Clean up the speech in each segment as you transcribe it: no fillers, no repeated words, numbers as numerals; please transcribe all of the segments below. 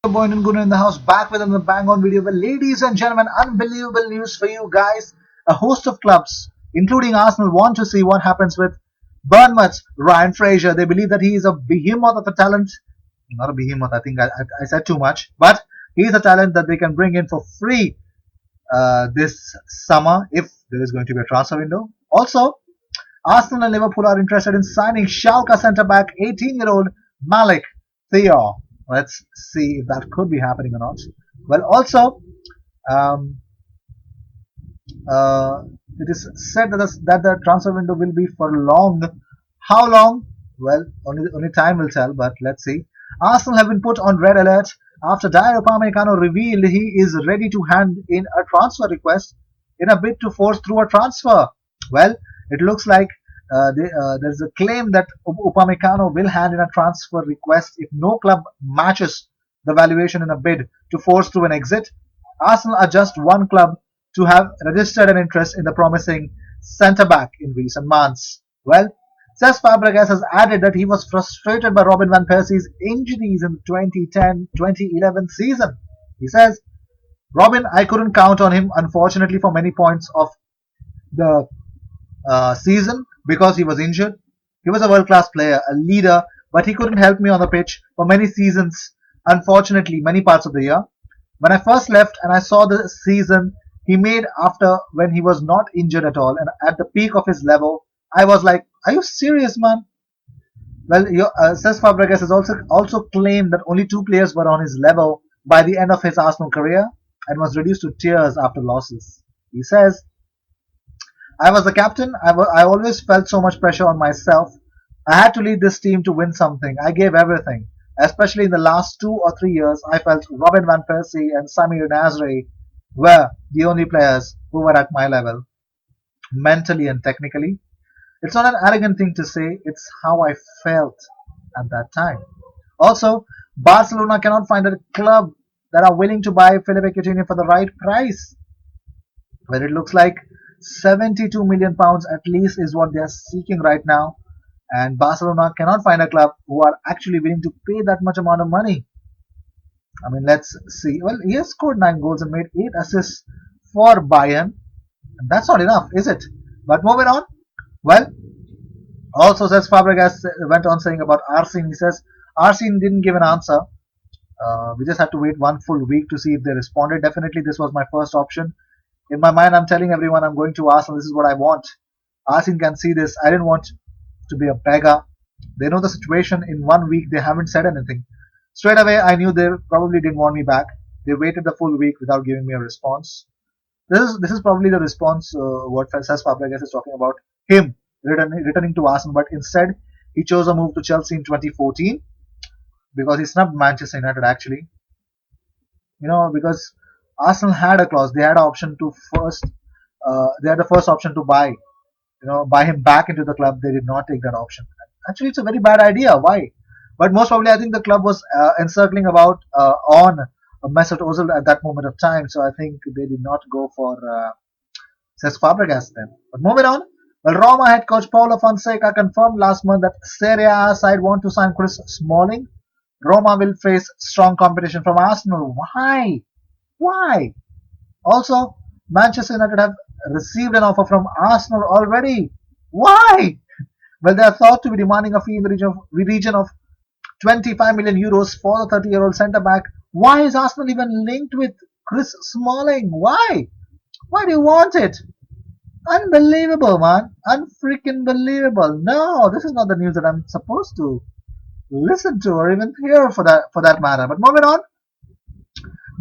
Boy and Gunu in the house, back with another bang on video. Well, ladies and gentlemen, unbelievable news for you guys. A host of clubs, including Arsenal, want to see what happens with Bournemouth's Ryan Fraser. They believe that he is a behemoth of a talent. Not a behemoth, I think I said too much. But he is a talent that they can bring in for free this summer if there is going to be a transfer window. Also, Arsenal and Liverpool are interested in signing Schalke centre-back 18-year-old Malik Theo. Let's see if that could be happening or not. Well, also, um, uh, it is said that the transfer window will be for long. How long? Well, only time will tell, but let's see. Arsenal have been put on red alert after Dyer Upamecano revealed he is ready to hand in a transfer request in a bid to force through a transfer. Well, it looks like there's a claim that Upamecano will hand in a transfer request if no club matches the valuation in a bid to force through an exit. Arsenal are just one club to have registered an interest in the promising centre-back in recent months. Well, Cesc Fabregas has added that he was frustrated by Robin van Persie's injuries in the 2010-2011 season. He says, Robin, I couldn't count on him, unfortunately, for many points of the season because he was injured. He was a world-class player, a leader, but he couldn't help me on the pitch for many seasons, unfortunately, many parts of the year. When I first left and I saw the season he made after when he was not injured at all and at the peak of his level, I was like, are you serious, man? Well, Cesc Fabregas has also claimed that only two players were on his level by the end of his Arsenal career and was reduced to tears after losses. He says, I was the captain. I always felt so much pressure on myself. I had to lead this team to win something. I gave everything. Especially in the last 2 or 3 years, I felt Robin van Persie and Samir Nasri were the only players who were at my level, mentally and technically. It's not an arrogant thing to say, it's how I felt at that time. Also, Barcelona cannot find a club that are willing to buy Felipe Coutinho for the right price. Well, it looks like 72 million pounds at least is what they are seeking right now, and Barcelona cannot find a club who are actually willing to pay that much amount of money. I mean, let's see. Well, he has scored 9 goals and made 8 assists for Bayern. And that's not enough, is it? But moving on. Well, also says Fabregas went on saying about Arsene. He says Arsene didn't give an answer. We just had to wait one full week to see if they responded. Definitely, this was my first option. In my mind, I'm telling everyone I'm going to Arsenal. This is what I want. Arsene can see this. I didn't want to be a beggar. They know the situation. In 1 week, they haven't said anything. Straight away, I knew they probably didn't want me back. They waited the full week without giving me a response. This is probably the response what Cesc Fabregas is talking about. Him returning to Arsenal, but instead he chose a move to Chelsea in 2014 because he snubbed Manchester United actually. Because Arsenal had a clause. They had an option to first. They had the first option to buy him back into the club. They did not take that option. Actually, it's a very bad idea. Why? But most probably, I think the club was encircling about on Mesut Ozil at that moment of time. So I think they did not go for Cesc Fabregas then. But moving on. Well, Roma head coach Paulo Fonseca confirmed last month that Serie A side want to sign Chris Smalling. Roma will face strong competition from Arsenal. Why? Why? Also, Manchester United have received an offer from Arsenal already. Why? Well, they are thought to be demanding a fee in the region of 25 million euros for the 30-year-old centre back. Why is Arsenal even linked with Chris Smalling? Why? Why do you want it? Unbelievable, man. Unfreaking believable. No, this is not the news that I'm supposed to listen to or even hear for that matter. But moving on.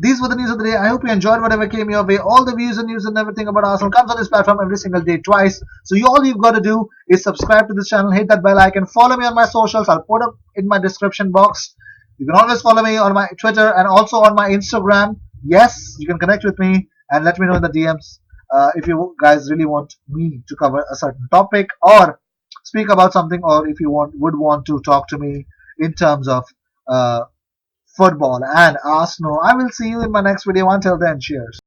These were the news of the day. I hope you enjoyed whatever came your way. All the views and news and everything about Arsenal comes on this platform every single day, twice. So all you've got to do is subscribe to this channel, hit that bell icon, follow me on my socials. I'll put up in my description box. You can always follow me on my Twitter and also on my Instagram. Yes, you can connect with me and let me know in the DMs if you guys really want me to cover a certain topic or speak about something, or if you would want to talk to me in terms of football and Arsenal. I will see you in my next video. Until then, cheers.